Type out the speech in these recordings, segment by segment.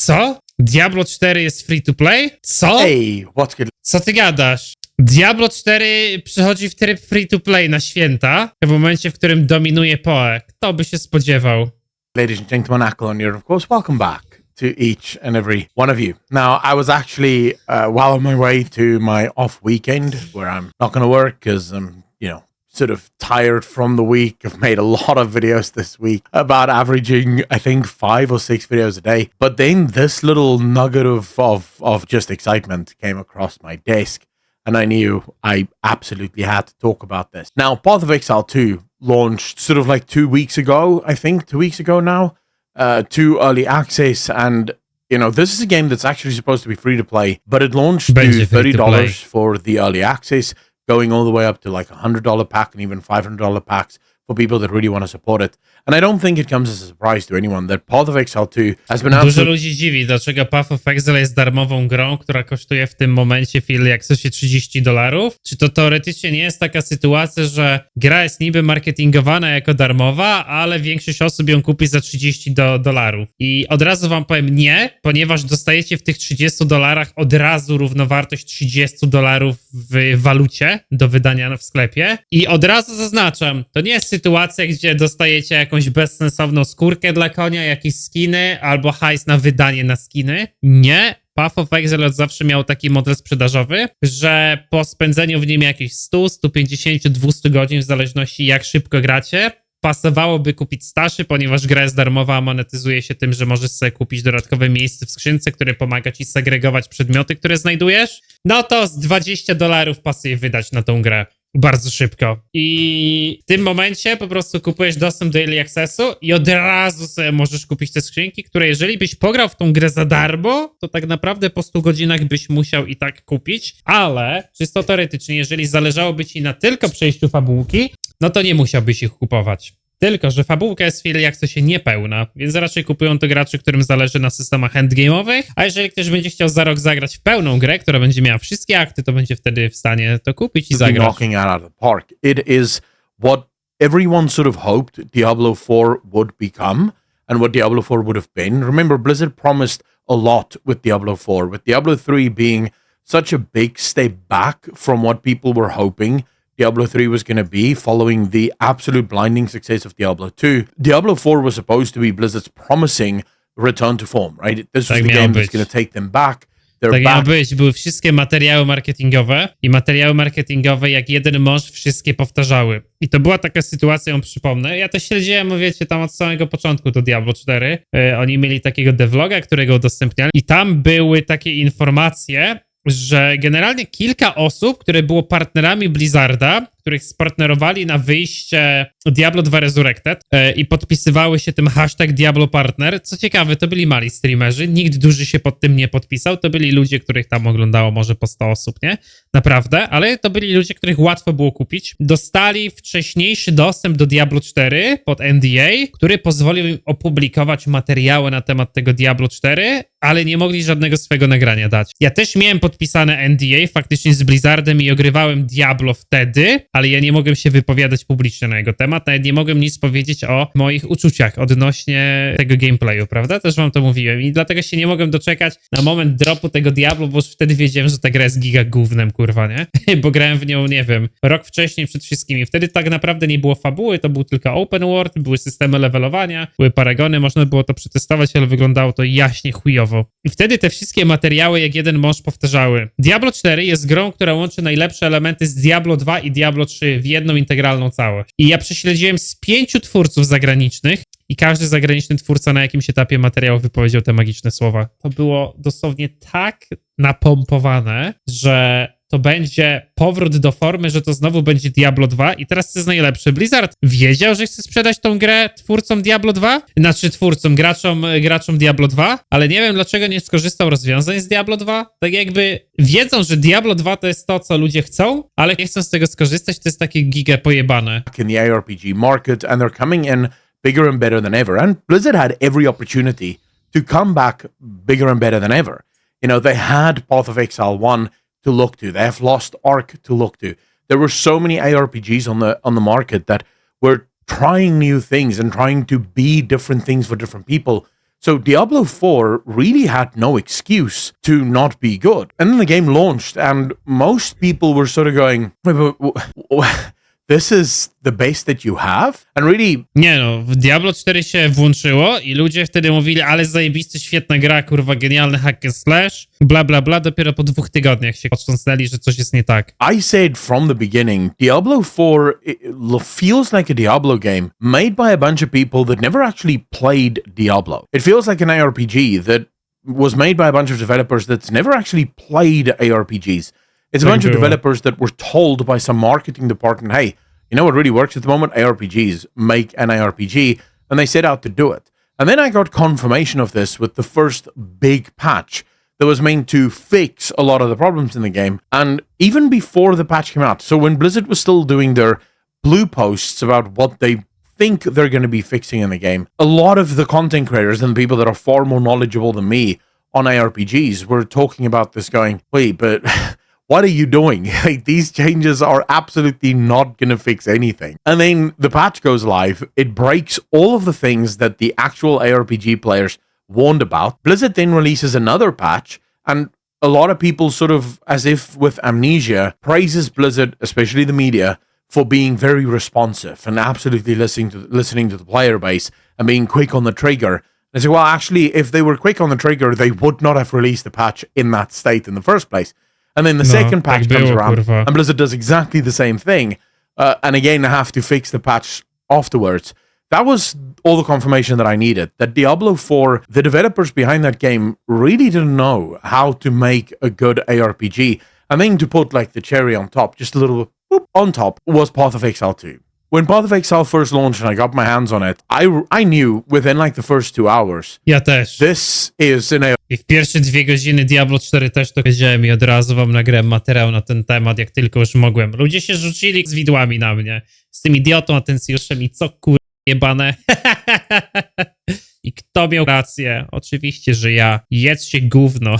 Co? Diablo 4 jest free to play? Co? Hey, what's good? Co ty gadasz? Diablo 4 przychodzi w tryb free to play na święta, w momencie, w którym dominuje PoE. Kto by się spodziewał? Ladies and gentlemen, Ackle here, of course, welcome back to each and every one of you. Now, I was actually well on my way to my off weekend where I'm not going to work because I'm, sort of tired from the week. I've made a lot of videos this week, about averaging, I think, 5 or 6 videos a day. But then this little nugget of just excitement came across my desk, and I knew I absolutely had to talk about this. Now, Path of Exile 2 launched sort of like 2 weeks ago, I think, 2 weeks ago now, to early access, and this is a game that's actually supposed to be free to play, but it launched to $30 for the early access, going all the way up to like $100 pack and even $500 packs for people that really want to support it. And I don't think it comes as a surprise to anyone that Path of Exile 2 has been Dużo ludzi dziwi, dlaczego Path of Exile jest darmową grą, która kosztuje w tym momencie w Early Accessie $30. Czy to teoretycznie nie jest taka sytuacja, że gra jest niby marketingowana jako darmowa, ale większość osób ją kupi za $30? I od razu wam powiem nie, ponieważ dostajecie w tych $30 od razu równowartość $30 w walucie do wydania w sklepie. I od razu zaznaczam, to nie jest sytuacja, gdzie dostajecie jakąś bezsensowną skórkę dla konia, jakieś skiny albo hajs na wydanie na skiny. Nie. Path of Exile od zawsze miał taki model sprzedażowy, że po spędzeniu w nim jakieś 100, 150, 200 godzin, w zależności jak szybko gracie, pasowałoby kupić staszy, ponieważ gra jest darmowa, a monetyzuje się tym, że możesz sobie kupić dodatkowe miejsce w skrzynce, które pomaga ci segregować przedmioty, które znajdujesz. No to z $20 pasuje wydać na tą grę. Bardzo szybko. I w tym momencie po prostu kupujesz dostęp do Early Accessu i od razu sobie możesz kupić te skrzynki, które jeżeli byś pograł w tą grę za darmo, to tak naprawdę po 100 godzinach byś musiał i tak kupić, ale czysto teoretycznie, jeżeli zależałoby ci na tylko przejściu fabułki, no to nie musiałbyś ich kupować. Tylko że fabułka jest w Early Accessie niepełna, więc raczej kupują to gracze, którym zależy na systemach endgame'owych, a jeżeli ktoś będzie chciał za rok zagrać w pełną grę, która będzie miała wszystkie akty, to będzie wtedy w stanie to kupić i zagrać. Knocking out of the park. It is what everyone sort of hoped Diablo 4 would become and what Diablo 4 would have been. Remember, Blizzard promised a lot with Diablo 4, with Diablo 3 being such a big step back from what people were hoping Diablo 3 was going to be following the absolute blinding success of Diablo 2. Diablo 4 was supposed to be Blizzard's promising return to form, right? This was the game that's going to take them back. Tak miało być. Były wszystkie materiały marketingowe i materiały marketingowe jak jeden mąż wszystkie powtarzały. I to była taka sytuacja, ją przypomnę. Ja to śledziłem, wiecie, tam od samego początku do Diablo 4. Oni mieli takiego devloga, którego udostępniali i tam były takie informacje, że generalnie kilka osób, które było partnerami Blizzarda, których spartnerowali na wyjście Diablo 2 Resurrected i podpisywały się tym hashtag Diablo Partner. Co ciekawe, to byli mali streamerzy, nikt duży się pod tym nie podpisał, to byli ludzie, których tam oglądało może po 100 osób, nie? Naprawdę, ale to byli ludzie, których łatwo było kupić. Dostali wcześniejszy dostęp do Diablo 4 pod NDA, który pozwolił im opublikować materiały na temat tego Diablo 4, ale nie mogli żadnego swojego nagrania dać. Ja też miałem podpisane NDA faktycznie z Blizzardem i ogrywałem Diablo wtedy, ale ja nie mogłem się wypowiadać publicznie na jego temat, nawet nie mogłem nic powiedzieć o moich uczuciach odnośnie tego gameplayu, prawda? Też wam to mówiłem i dlatego się nie mogłem doczekać na moment dropu tego Diablo, bo już wtedy wiedziałem, że ta gra jest giga gównem, kurwa, nie? Bo grałem w nią, nie wiem, rok wcześniej przed wszystkimi. Wtedy tak naprawdę nie było fabuły, to był tylko open world, były systemy levelowania, były paragony, można było to przetestować, ale wyglądało to jaśnie chujowo. I wtedy te wszystkie materiały jak jeden mąż powtarzały. Diablo 4 jest grą, która łączy najlepsze elementy z Diablo 2 i Diablo 3 w jedną integralną całość. I ja prześledziłem z 5 twórców zagranicznych i każdy zagraniczny twórca na jakimś etapie materiału wypowiedział te magiczne słowa. To było dosłownie tak napompowane, że to będzie powrót do formy, że to znowu będzie Diablo 2 i teraz co jest najlepsze. Blizzard wiedział, że chce sprzedać tą grę twórcom Diablo 2, znaczy twórcom, graczom Diablo 2, ale nie wiem dlaczego nie skorzystał rozwiązań z Diablo 2. Tak jakby wiedzą, że Diablo 2 to jest to, co ludzie chcą, ale nie chcą z tego skorzystać, to jest takie giga pojebane. In the ARPG market and they're coming in bigger and better than ever, and Blizzard had every opportunity to come back bigger and better than ever. They had Path of Exile 1 to look to. They have Lost Ark to look to. There were so many ARPGs on the market that were trying new things and trying to be different things for different people. So Diablo 4 really had no excuse to not be good. And then the game launched, and most people were sort of going, this is the base that you have? And really... Nie no, w Diablo 4 się włączyło i ludzie wtedy mówili, ale zajebisty, świetna gra, kurwa, genialny hack and slash, bla bla bla, dopiero po 2 tygodniach się otrząsnęli, że coś jest nie tak. I said from the beginning, Diablo 4 feels like a Diablo game made by a bunch of people that never actually played Diablo. It feels like an ARPG that was made by a bunch of developers that's never actually played ARPGs. It's a bunch of developers that were told by some marketing department, hey, you know what really works at the moment? ARPGs. Make an ARPG. And they set out to do it. And then I got confirmation of this with the first big patch that was meant to fix a lot of the problems in the game. And even before the patch came out, so when Blizzard was still doing their blue posts about what they think they're going to be fixing in the game, a lot of the content creators and the people that are far more knowledgeable than me on ARPGs were talking about this going, wait, but... what are you doing? Like, these changes are absolutely not going to fix anything. And then the patch goes live. It breaks all of the things that the actual ARPG players warned about. Blizzard then releases another patch, and a lot of people sort of, as if with amnesia, praises Blizzard, especially the media, for being very responsive and absolutely listening to the player base and being quick on the trigger. And say, well, actually, if they were quick on the trigger, they would not have released the patch in that state in the first place. And then the second patch comes around, and Blizzard does exactly the same thing. And again, I have to fix the patch afterwards. That was all the confirmation that I needed. That Diablo 4, the developers behind that game really didn't know how to make a good ARPG. And then to put like the cherry on top, just a little boop, on top, was Path of Exile 2. When Path of Exile first launched and I got my hands on it, I knew within like the first 2 hours. Ja też. This is an I w pierwsze 2 godziny Diablo 4 też to wiedziałem i od razu wam nagrałem materiał na ten temat, jak tylko już mogłem. Ludzie się rzucili z widłami na mnie. Z tym idiotą atencjuszem i co jebane. I kto miał rację? Oczywiście, że ja. Jedzcie gówno.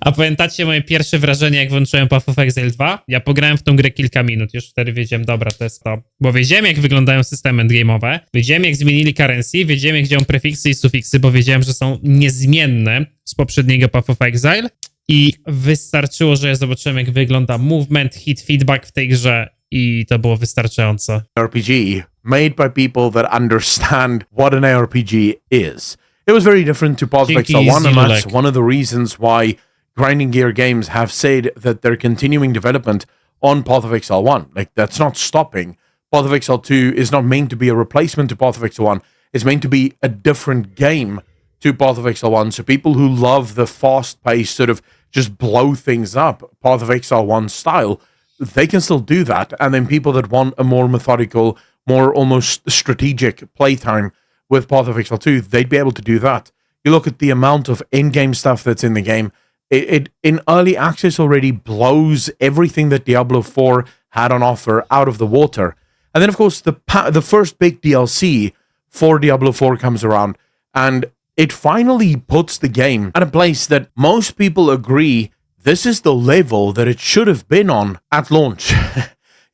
A pamiętacie moje pierwsze wrażenie, jak włączyłem Path of Exile 2? Ja pograłem w tą grę kilka minut, już wtedy wiedziałem, dobra, to jest to. Bo wiedziałem, jak wyglądają systemy endgame'owe, wiedziałem, jak zmienili currency, wiedziałem, jak działają prefiksy i sufiksy, bo wiedziałem, że są niezmienne z poprzedniego Path of Exile i wystarczyło, że ja zobaczyłem, jak wygląda movement, hit, feedback w tej grze i to było wystarczające. RPG made by people that understand what an RPG is. It was very different to Path of Exile 1, and that's one of the reasons why Grinding Gear Games have said that they're continuing development on Path of Exile 1. Like, that's not stopping. Path of Exile 2 is not meant to be a replacement to Path of Exile 1. It's meant to be a different game to Path of Exile 1. So people who love the fast-paced, sort of just blow things up, Path of Exile 1 style, they can still do that. And then people that want a more methodical, more almost strategic playtime with Path of Exile 2, they'd be able to do that. You look at the amount of in-game stuff that's in the game, it in early access already blows everything that Diablo 4 had on offer out of the water. And then, of course, the first big DLC for Diablo 4 comes around, and it finally puts the game at a place that most people agree this is the level that it should have been on at launch.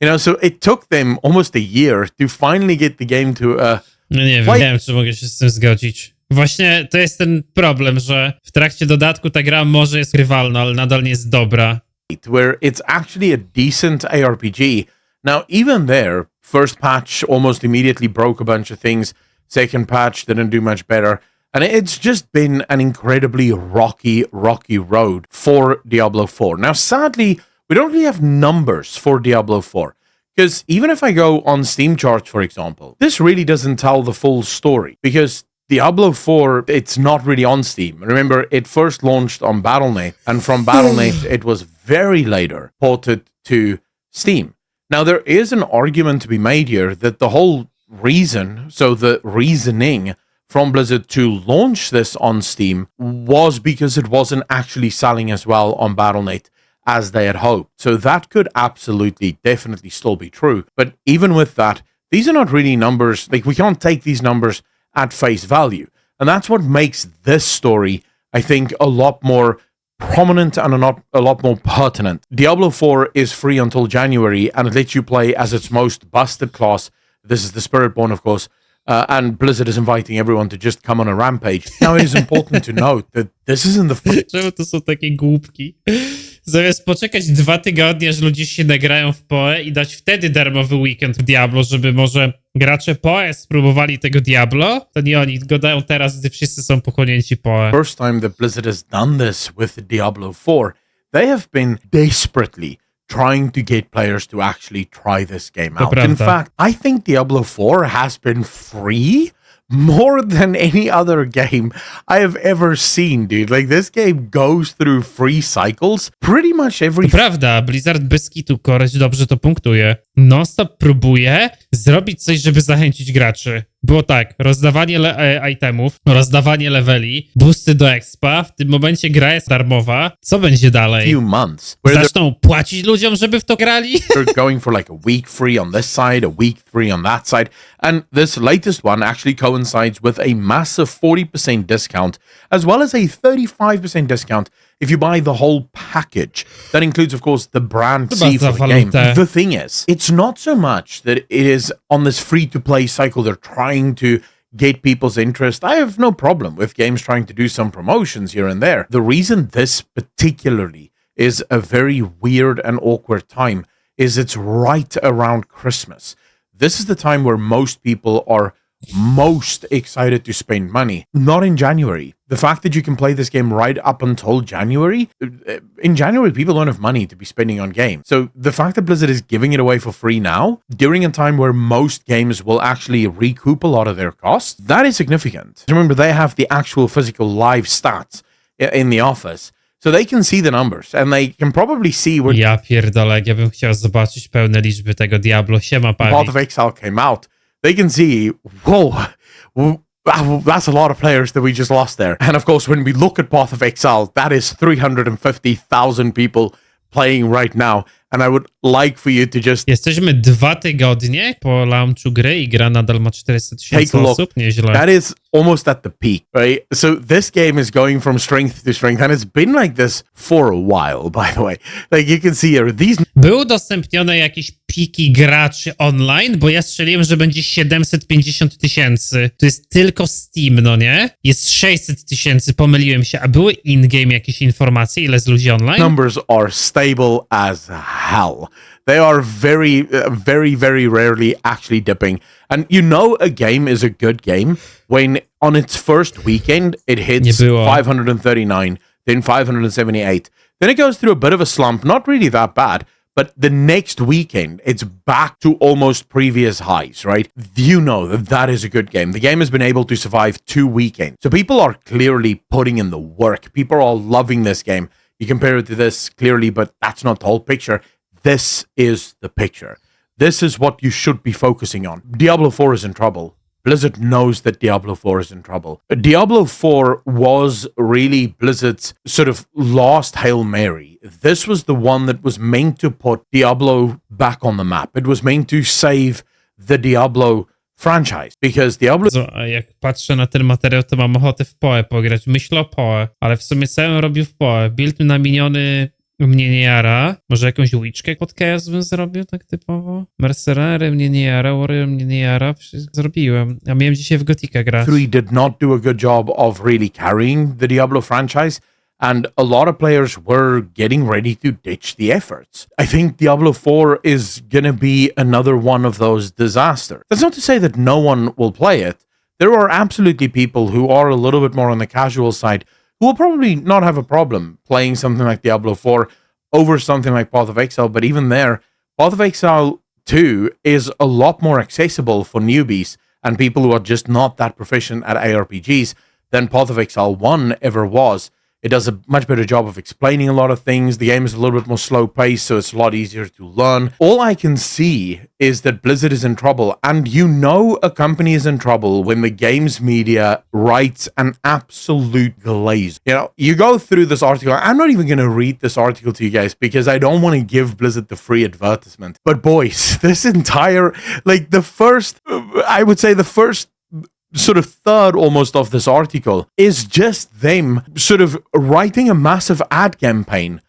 You know, so it took them almost a year to finally get the game to a... No nie wiem, czy mogę się z tym zgodzić. Właśnie to jest ten problem, że w trakcie dodatku ta gra może jest grywalna, ale nadal nie jest dobra. Where it's actually a decent ARPG. Now, even there, first patch almost immediately broke a bunch of things. Second patch didn't do much better. And it's just been an incredibly rocky road for Diablo 4. Now, sadly, we don't really have numbers for Diablo 4. Because even if I go on Steam charts, for example, this really doesn't tell the full story. Because Diablo 4, it's not really on Steam. Remember, it first launched on Battle.net, and from Battle.net, it was very later ported to Steam. Now, there is an argument to be made here that the whole reason, so the reasoning from Blizzard to launch this on Steam was because it wasn't actually selling as well on Battle.net as they had hoped. So that could absolutely, definitely still be true. But even with that, these are not really numbers. Like, we can't take these numbers at face value. And that's what makes this story, I think, a lot more prominent and a lot more pertinent. Diablo 4 is free until January, and it lets you play as its most busted class. This is the Spiritborn, of course. and Blizzard is inviting everyone to just come on a rampage. Now, it is important to note that this isn't the first. Czemu to są takie głupki? Zamiast poczekać 2 tygodnie, aż ludzie się nagrają w PoE i dać wtedy darmowy weekend w Diablo, żeby może gracze PoE spróbowali tego Diablo, to nie oni go dają teraz, gdy wszyscy są pochłonięci PoE. First time that Blizzard has done this with Diablo 4. They have been desperately trying to get players to actually try this game out. In fact, I think Diablo 4 has been free more than any other game I have ever seen, dude. Like, this game goes through free cycles pretty much every... To prawda, Blizzard bez kitu koreć dobrze to punktuje. Non-stop próbuje zrobić coś, żeby zachęcić graczy. Było tak, rozdawanie itemów, rozdawanie leveli, boosty do expa, w tym momencie gra jest darmowa. Co będzie dalej? Few months. Zaczną płacić ludziom, żeby w to grali? They're going for like a week free on this side, a week free on that side. And this latest one actually coincides with a massive 40% discount, as well as a 35% discount if you buy the whole package. That includes, of course, the brand C for the game. The thing is, it's not so much that it is on this free-to-play cycle they're trying to get people's interest. I have no problem with games trying to do some promotions here and there. The reason this particularly is a very weird and awkward time is it's right around Christmas. This is the time where most people are most excited to spend money. Not in January. The fact that you can play this game right up until January, in January, people don't have money to be spending on games. So the fact that Blizzard is giving it away for free now, during a time where most games will actually recoup a lot of their costs, that is significant. Remember, they have the actual physical live stats in the office. So they can see the numbers, and they can probably see where... Ja pierdolę, jak ja bym chciał zobaczyć pełne liczby tego Diablo. Siema, Paweł. Path of Exile came out. They can see, whoa, that's a lot of players that we just lost there. And of course, when we look at Path of Exile, that is 350,000 people playing right now. And I would like for you to just... Jesteśmy 2 tygodnie po launchu gry i gra nadal ma 400,000 osób. Nieźle. That is almost at the peak, right? So this game is going from strength to strength, and it's been like this for a while, by the way. Like, you can see here, these... Były udostępnione jakieś piki graczy online, bo ja strzeliłem, że będzie 750,000. To jest tylko Steam, no nie? Jest 600,000, pomyliłem się. A były in-game jakieś informacje, ile z ludzi online? Numbers are stable as hell. They are very, very rarely actually dipping. And you know a game is a good game when on its first weekend it hits 539, then 578. Then it goes through a bit of a slump, not really that bad, but the next weekend it's back to almost previous highs, right? You know that that is a good game. The game has been able to survive 2 weekends. So people are clearly putting in the work. People are all loving this game. You compare it to this clearly, but that's not the whole picture. This is the picture. This is what you should be focusing on. Diablo 4 is in trouble. Blizzard knows that Diablo 4 is in trouble. Diablo 4 was really Blizzard's sort of last Hail Mary. This was the one that was meant to put Diablo back on the map. It was meant to save the Diablo franchise, because Diablo... A jak patrzę na ten materiał, to mam ochotę w PoE pograć. Myślę o PoE, ale w sumie co bym robił w PoE? Build na miniony mnie nie jara. Może jakąś łyczkę pod chaos bym zrobił tak typowo? Mercenery mnie nie jara, Warrior mnie nie jara. Wszystko zrobiłem. A miałem dzisiaj w Gotika grać. 3 did not do a good job of really carrying the Diablo franchise, and a lot of players were getting ready to ditch the efforts. I think Diablo 4 is gonna be another one of those disasters. That's not to say that no one will play it. There are absolutely people who are a little bit more on the casual side who will probably not have a problem playing something like Diablo 4 over something like Path of Exile, but even there, Path of Exile 2 is a lot more accessible for newbies and people who are just not that proficient at ARPGs than Path of Exile 1 ever was. It does a much better job of explaining a lot of things. The game is a little bit more slow paced, so it's a lot easier to learn. All I can see is that Blizzard is in trouble, and you know a company is in trouble when the games media writes an absolute glaze. You know, you go through this article. I'm not even going to read this article to you guys because I don't want to give Blizzard the free advertisement. But boys, this entire, like the first, I would say the first sort of third almost of this article is just them sort of writing a massive ad campaign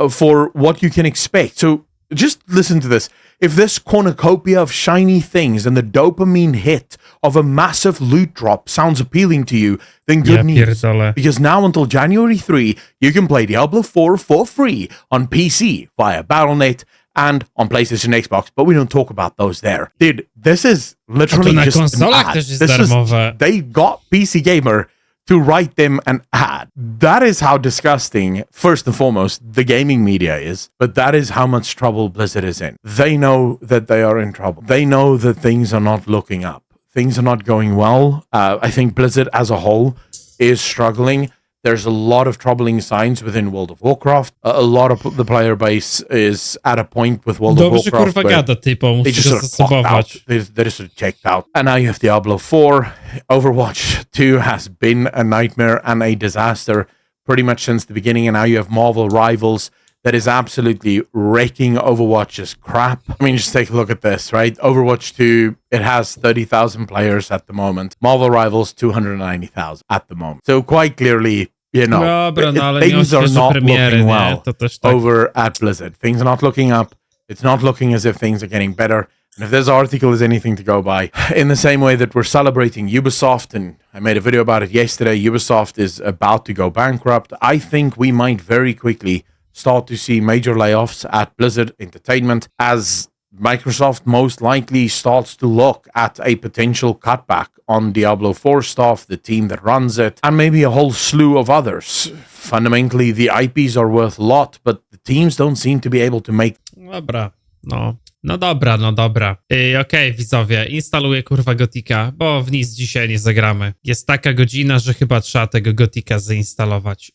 for what you can expect. So just listen to this. If this cornucopia of shiny things and the dopamine hit of a massive loot drop sounds appealing to you, then good Ja news. pierdolę. Because now until January 3, you can play Diablo 4 for free on PC via Battle.net and on PlayStation and Xbox, but we don't talk about those there. Dude, this is literally A to na just an konsolach ad. też jest This is- darmowe. They got PC Gamer to write them an ad. That is how disgusting, first and foremost, the gaming media is, but that is how much trouble Blizzard is in. They know that they are in trouble. They know that things are not looking up. Things are not going well. I think Blizzard as a whole is struggling. There's a lot of troubling signs within World of Warcraft. A lot of the player base is at a point with World of Dobrze Warcraft kurwa where gada typo, they musisz just go sort of clocked out. zastosować. They're sort of checked out. And now you have Diablo 4. Overwatch 2 has been a nightmare and a disaster pretty much since the beginning. And now you have Marvel Rivals that is absolutely wrecking Overwatch's crap. I mean, just take a look at this, right? Overwatch 2, it has 30,000 players at the moment. Marvel Rivals, 290,000 at the moment. So quite clearly, you know, Dobra, no ale things nie are odświeży not premiery, looking nie? well To też tak. over at Blizzard. Things are not looking up. It's not looking as if things are getting better. And if this article is anything to go by, in the same way that we're celebrating Ubisoft, and I made a video about it yesterday, Ubisoft is about to go bankrupt. I think we might very quickly start to see major layoffs at Blizzard Entertainment as Microsoft most likely starts to look at a potential cutback on Diablo 4 staff, the team that runs it, and maybe a whole slew of others. Fundamentally, the IPs are worth a lot, but the teams don't seem to be able to make. Dobra, no. No dobra, no dobra. Okej, widzowie, instaluję kurwa Gotika, bo w nic dzisiaj nie zagramy. Jest taka godzina, że chyba trzeba tego Gotika zainstalować.